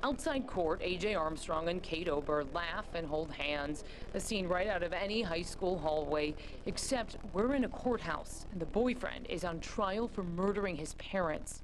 Outside court, A.J. Armstrong and Kate Ober laugh and hold hands. A scene right out of any high school hallway, except we're in a courthouse, and the boyfriend is on trial for murdering his parents.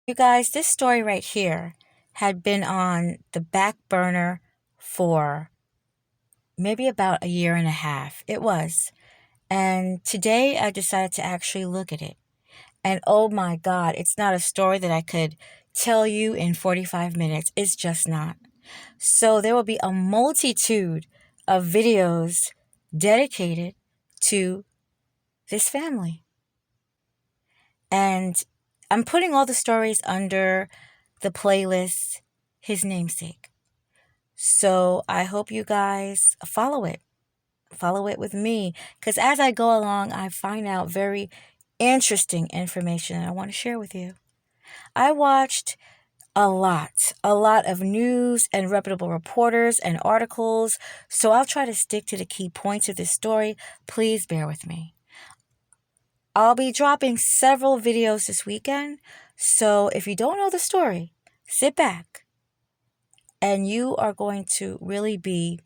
You guys, this story right here had been on the back burner for maybe about a year and a half. It was. And today I decided to actually look at it. And oh my God, it's not a story that I could tell you in 45 minutes. It's just not. So there will be a multitude of videos dedicated to this family. And I'm putting all the stories under the playlist His Namesake. So I hope you guys follow it. Follow it with me. Because as I go along, I find out very interesting information that I want to share with you. I watched a lot of news and reputable reporters and articles. So I'll try to stick to the key points of this story. Please bear with me. I'll be dropping several videos this weekend. So if you don't know the story, sit back and you are going to really be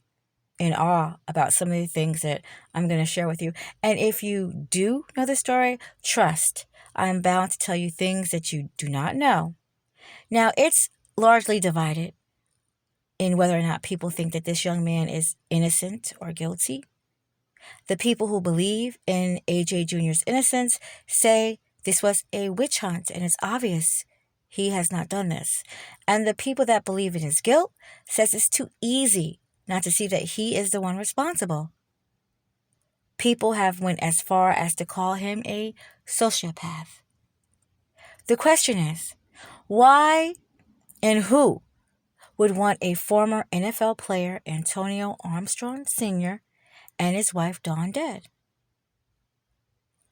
in awe about some of the things that I'm going to share with you. And if you do know the story, trust, I'm bound to tell you things that you do not know. Now, it's largely divided in whether or not people think that this young man is innocent or guilty. The people who believe in AJ Jr.'s innocence say this was a witch hunt and it's obvious he has not done this. And the people that believe in his guilt says it's too easy not to see that he is the one responsible. People have went as far as to call him a sociopath. The question is, why and who would want a former NFL player, Antonio Armstrong Jr., and his wife Dawn dead?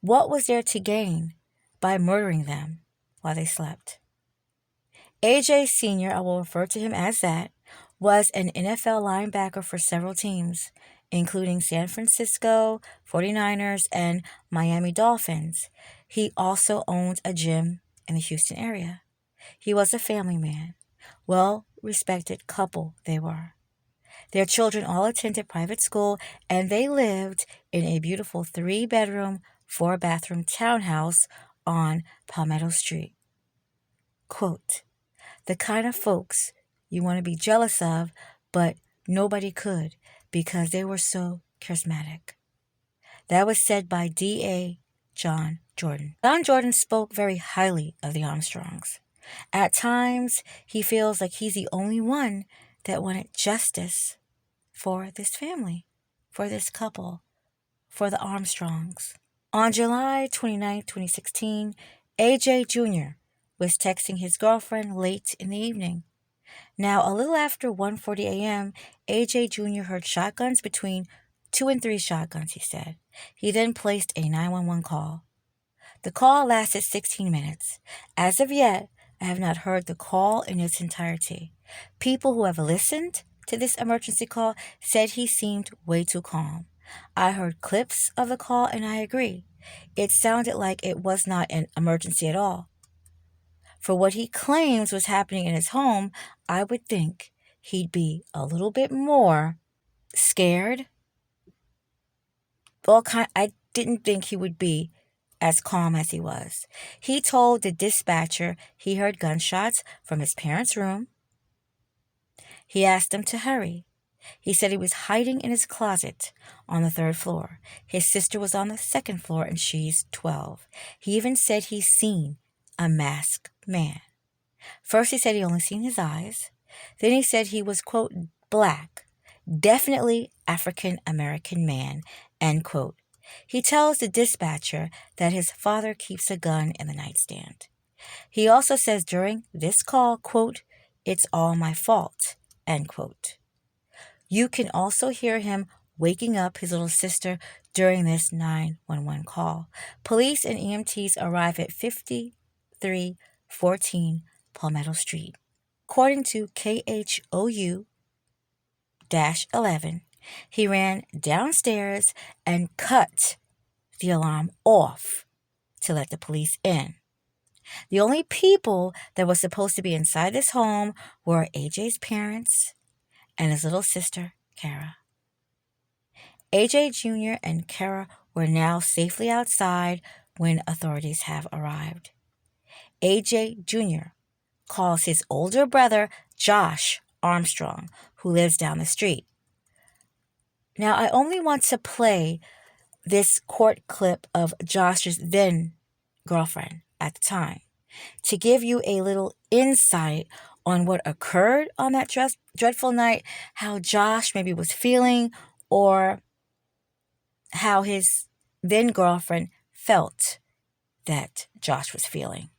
What was there to gain by murdering them while they slept? AJ Sr., I will refer to him as that, was an NFL linebacker for several teams, including San Francisco 49ers and Miami Dolphins. He also owned a gym in the Houston area. He was a family man. Well-respected couple they were. Their children all attended private school, and they lived in a beautiful 3-bedroom, 4-bathroom townhouse on Palmetto Street. Quote, the kind of folks you want to be jealous of, but nobody could because they were so charismatic. That was said by D.A. John Jordan. John Jordan spoke very highly of the Armstrongs. At times, he feels like he's the only one that wanted justice for this family, for this couple, for the Armstrongs. On July 29, 2016, AJ Jr. was texting his girlfriend late in the evening. Now, a little after 1:40 a.m., AJ Jr. heard shotguns, between 2 and 3 shotguns, he said. He then placed a 911 call. The call lasted 16 minutes. As of yet, I have not heard the call in its entirety. People who have listened to this emergency call said he seemed way too calm. I heard clips of the call and I agree. It sounded like it was not an emergency at all. For what he claims was happening in his home, I would think he'd be a little bit more scared. I didn't think he would be as calm as he was. He told the dispatcher he heard gunshots from his parents' room. He asked them to hurry. He said he was hiding in his closet on the 3rd floor. His sister was on the 2nd floor and she's 12. He even said he's seen a masked man. First he said he only seen his eyes. Then he said he was, quote, black, definitely African American man, end quote. He tells the dispatcher that his father keeps a gun in the nightstand. He also says during this call, quote, it's all my fault, end quote. You can also hear him waking up his little sister during this 911 call. Police and EMTs arrive at 5314 Palmetto Street. According to KHOU-11, he ran downstairs and cut the alarm off to let the police in. The only people that were supposed to be inside this home were AJ's parents and his little sister, Kara. AJ Jr. and Kara were now safely outside when authorities have arrived. AJ Jr. calls his older brother, Josh Armstrong, who lives down the street. Now, I only want to play this court clip of Josh's then girlfriend at the time to give you a little insight on what occurred on that dreadful night, how Josh maybe was feeling, or how his then girlfriend felt that Josh was feeling.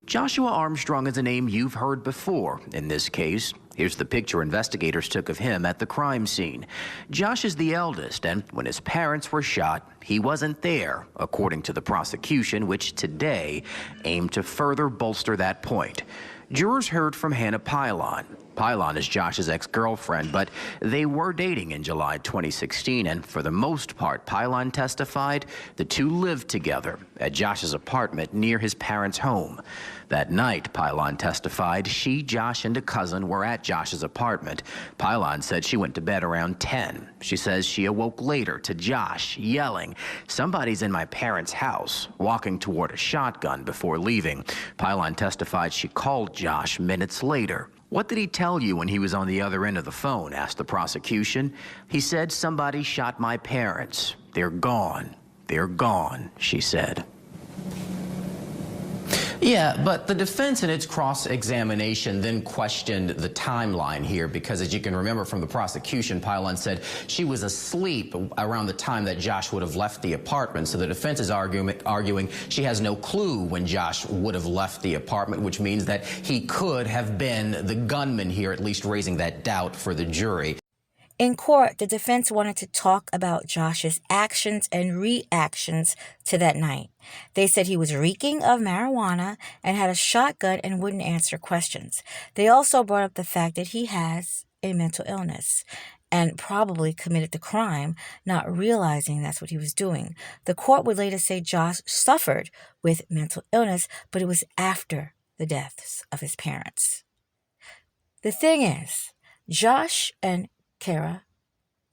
Joshua Armstrong is a name you've heard before. In this case, here's the picture investigators took of him at the crime scene. Josh is the eldest, and when his parents were shot, he wasn't there, according to the prosecution, which today aimed to further bolster that point. Jurors heard from Hannah Pylon. Pylon is Josh's ex-girlfriend, but they were dating in July 2016, and for the most part, Pylon testified the two lived together at Josh's apartment near his parents' home. That night, Pylon testified she, Josh, and a cousin were at Josh's apartment. Pylon said she went to bed around 10. She says she awoke later to Josh yelling, "Somebody's in my parents' house," walking toward a shotgun before leaving. Pylon testified she called Josh minutes later. "What did he tell you when he was on the other end of the phone?" asked the prosecution. "He said, 'Somebody shot my parents. They're gone. They're gone,'" she said. Yeah, but the defense in its cross-examination then questioned the timeline here because, as you can remember from the prosecution, Pylon said she was asleep around the time that Josh would have left the apartment. So the defense is arguing she has no clue when Josh would have left the apartment, which means that he could have been the gunman here, at least raising that doubt for the jury. In court, the defense wanted to talk about Josh's actions and reactions to that night. They said he was reeking of marijuana and had a shotgun and wouldn't answer questions. They also brought up the fact that he has a mental illness and probably committed the crime, not realizing that's what he was doing. The court would later say Josh suffered with mental illness, but it was after the deaths of his parents. The thing is, Josh and Kara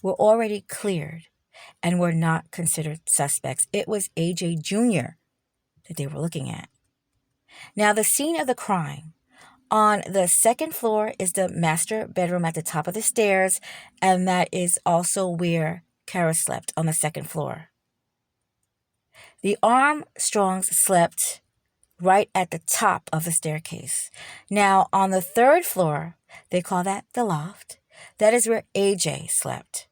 were already cleared and were not considered suspects. It was AJ Jr. that they were looking at. Now, the scene of the crime. On the second floor is the master bedroom at the top of the stairs, and that is also where Kara slept, on the second floor. The Armstrongs slept right at the top of the staircase. Now, on the third floor, they call that the loft. That is where AJ slept.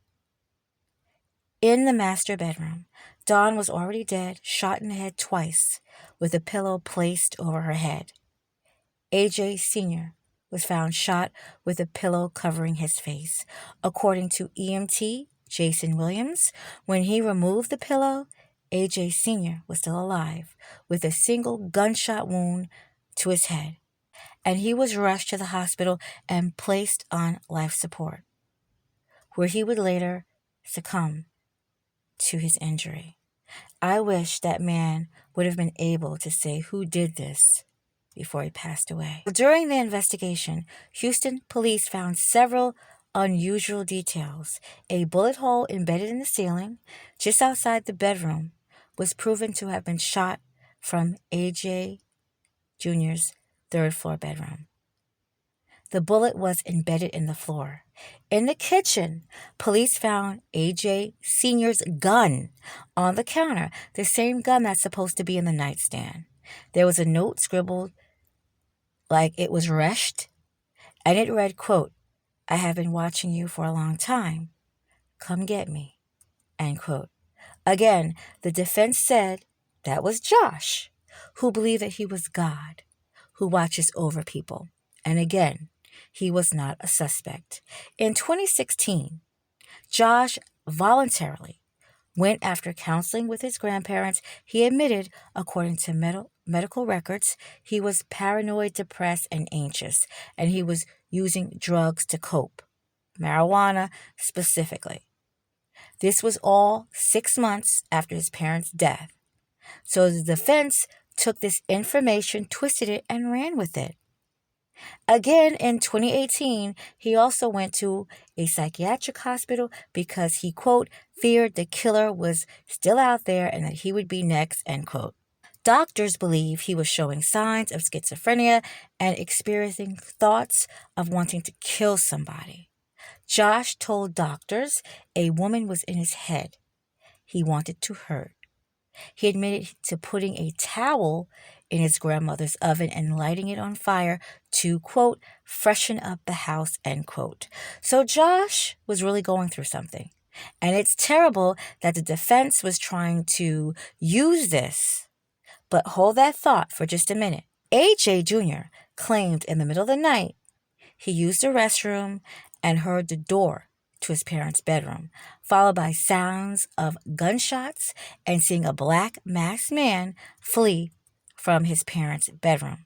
In the master bedroom, Dawn was already dead, shot in the head twice, with a pillow placed over her head. AJ Sr. was found shot with a pillow covering his face. According to EMT Jason Williams, when he removed the pillow, AJ Sr. was still alive, with a single gunshot wound to his head, and he was rushed to the hospital and placed on life support, where he would later succumb to his injury. I wish that man would have been able to say who did this before he passed away. During the investigation, Houston police found several unusual details. A bullet hole embedded in the ceiling just outside the bedroom was proven to have been shot from AJ Jr.'s third floor bedroom. The bullet was embedded in the floor. In the kitchen, police found AJ Sr.'s gun on the counter, the same gun that's supposed to be in the nightstand. There was a note scribbled like it was rushed, and it read, quote, "I have been watching you for a long time. Come get me," end quote. Again, the defense said that was Josh, who believed that he was God, who watches over people. And again, he was not a suspect. In 2016, Josh voluntarily went after counseling with his grandparents. He admitted, according to medical records, he was paranoid, depressed, and anxious, and he was using drugs to cope, marijuana specifically. This was all 6 months after his parents' death. So the defense took this information, twisted it, and ran with it. Again, in 2018, he also went to a psychiatric hospital because he, quote, feared the killer was still out there and that he would be next, end quote. Doctors believe he was showing signs of schizophrenia and experiencing thoughts of wanting to kill somebody. Josh told doctors a woman was in his head he wanted to hurt. He admitted to putting a towel in his grandmother's oven and lighting it on fire to, quote, freshen up the house, end quote. So Josh was really going through something. And it's terrible that the defense was trying to use this. But hold that thought for just a minute. AJ Jr. claimed in the middle of the night he used the restroom and heard the door to his parents' bedroom, followed by sounds of gunshots and seeing a black masked man flee from his parents' bedroom.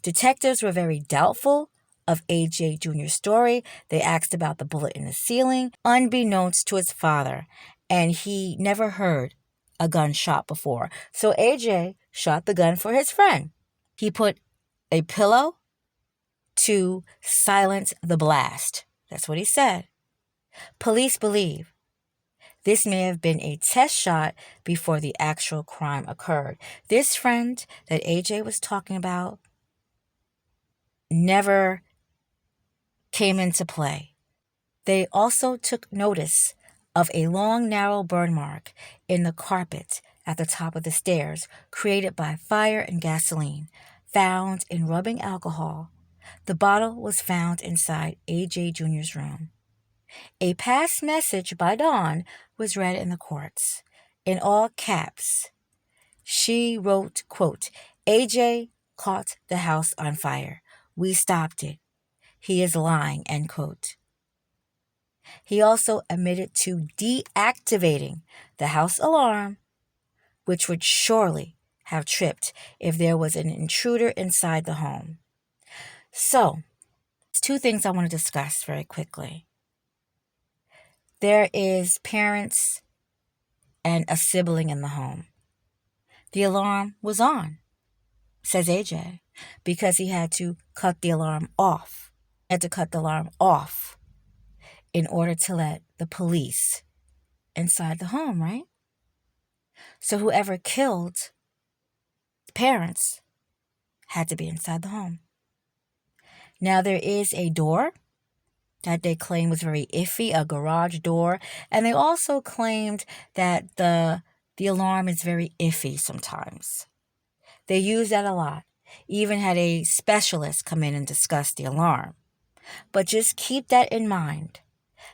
Detectives were very doubtful of AJ Jr.'s story. They asked about the bullet in the ceiling, unbeknownst to his father, and he never heard a gunshot before. So AJ shot the gun for his friend. He put a pillow to silence the blast. That's what he said. Police believe this may have been a test shot before the actual crime occurred. This friend that AJ was talking about never came into play. They also took notice of a long, narrow burn mark in the carpet at the top of the stairs created by fire and gasoline found in rubbing alcohol. The bottle was found inside AJ Jr.'s room. A past message by Dawn was read in the courts. In all caps, she wrote, quote, AJ caught the house on fire. We stopped it. He is lying, end quote. He also admitted to deactivating the house alarm, which would surely have tripped if there was an intruder inside the home. So, there's two things I want to discuss very quickly. There is parents and a sibling in the home. The alarm was on, says AJ, because he had to cut the alarm off. He had to cut the alarm off in order to let the police inside the home, right? So whoever killed the parents had to be inside the home. Now there is a door that they claim was very iffy, a garage door. And they also claimed that the alarm is very iffy sometimes. They use that a lot. Even had a specialist come in and discuss the alarm. But just keep that in mind,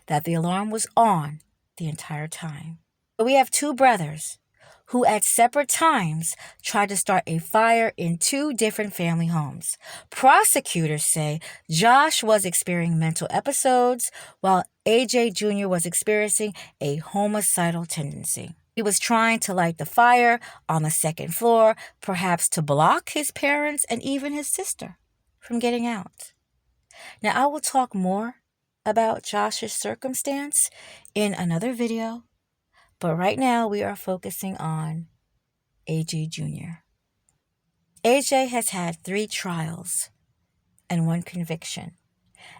that the alarm was on the entire time. We have two brothers who at separate times tried to start a fire in two different family homes. Prosecutors say Josh was experiencing mental episodes while AJ Jr. was experiencing a homicidal tendency. He was trying to light the fire on the second floor, perhaps to block his parents and even his sister from getting out. Now, I will talk more about Josh's circumstance in another video, but right now we are focusing on AJ Jr. AJ has had 3 trials and 1 conviction,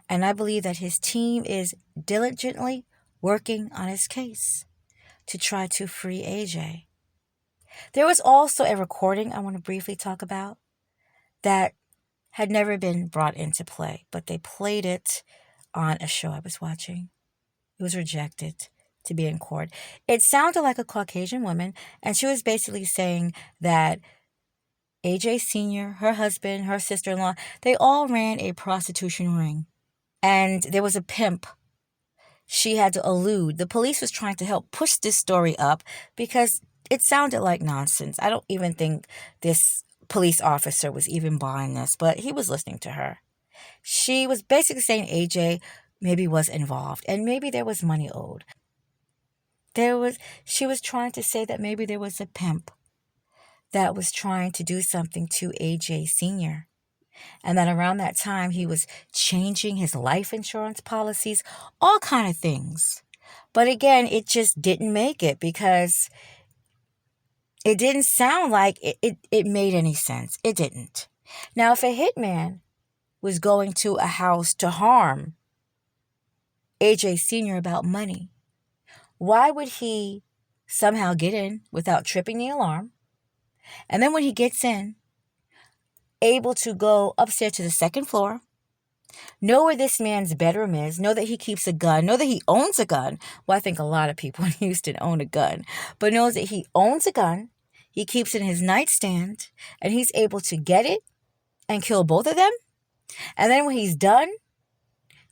and I believe that his team is diligently working on his case to try to free AJ. There was also a recording I want to briefly talk about that had never been brought into play, but they played it on a show I was watching. It was rejected to be in court. It sounded like a Caucasian woman, and she was basically saying that AJ Sr., her husband, her sister-in-law, they all ran a prostitution ring. And there was a pimp she had to elude. The police was trying to help push this story up because it sounded like nonsense. I don't even think this police officer was even buying this, but he was listening to her. She was basically saying AJ maybe was involved, and maybe there was money owed. She was trying to say that maybe there was a pimp that was trying to do something to AJ Sr. And that around that time he was changing his life insurance policies, all kind of things. But again, it just didn't make it because it didn't sound like it made any sense. It didn't. Now, if a hitman was going to a house to harm AJ Sr. about money, why would he somehow get in without tripping the alarm? And then when he gets in, able to go upstairs to the second floor, know where this man's bedroom is, know that he keeps a gun, know that he owns a gun. Well, I think a lot of people in Houston own a gun, but knows that he owns a gun, he keeps it in his nightstand, and he's able to get it and kill both of them. And then when he's done,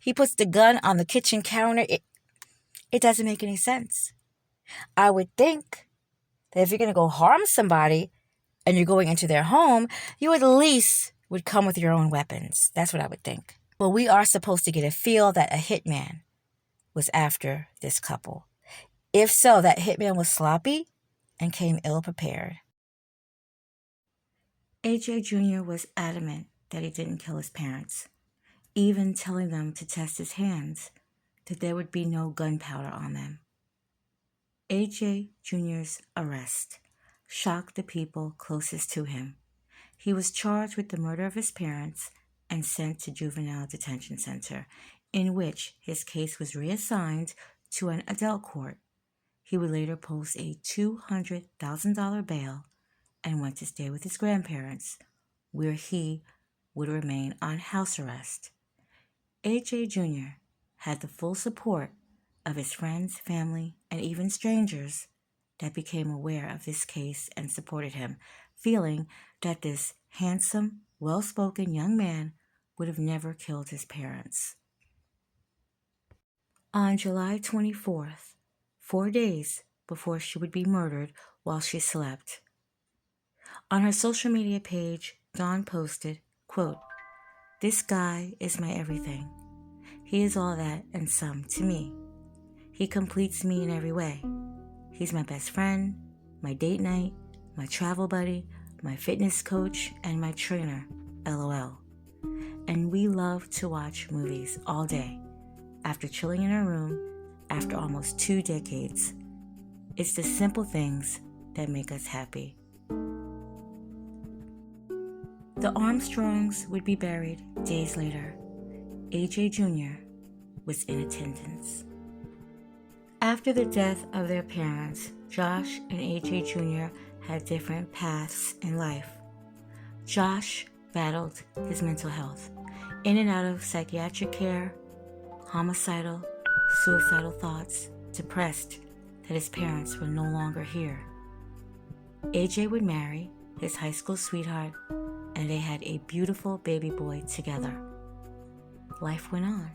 he puts the gun on the kitchen counter. It doesn't make any sense. I would think that if you're going to go harm somebody and you're going into their home, you at least would come with your own weapons. That's what I would think. But we are supposed to get a feel that a hitman was after this couple. If so, that hitman was sloppy and came ill-prepared. AJ Jr. was adamant that he didn't kill his parents, even telling them to test his hands, that there would be no gunpowder on them. AJ Jr.'s arrest shocked the people closest to him. He was charged with the murder of his parents and sent to juvenile detention center, in which his case was reassigned to an adult court. He would later post a $200,000 bail and went to stay with his grandparents, where he would remain on house arrest. AJ Jr. had the full support of his friends, family, and even strangers that became aware of this case and supported him, feeling that this handsome, well-spoken young man would have never killed his parents. On July 24th, 4 days before she would be murdered while she slept, on her social media page, Dawn posted, quote, "This guy is my everything. He is all that and some to me. He completes me in every way. He's my best friend, my date night, my travel buddy, my fitness coach, and my trainer, LOL. And we love to watch movies all day after chilling in our room after almost 2 decades. It's the simple things that make us happy." The Armstrongs would be buried days later. AJ Jr. was in attendance. After the death of their parents, Josh and AJ Jr. had different paths in life. Josh battled his mental health, in and out of psychiatric care, homicidal, suicidal thoughts, depressed that his parents were no longer here. AJ would marry his high school sweetheart, and they had a beautiful baby boy together. Life went on.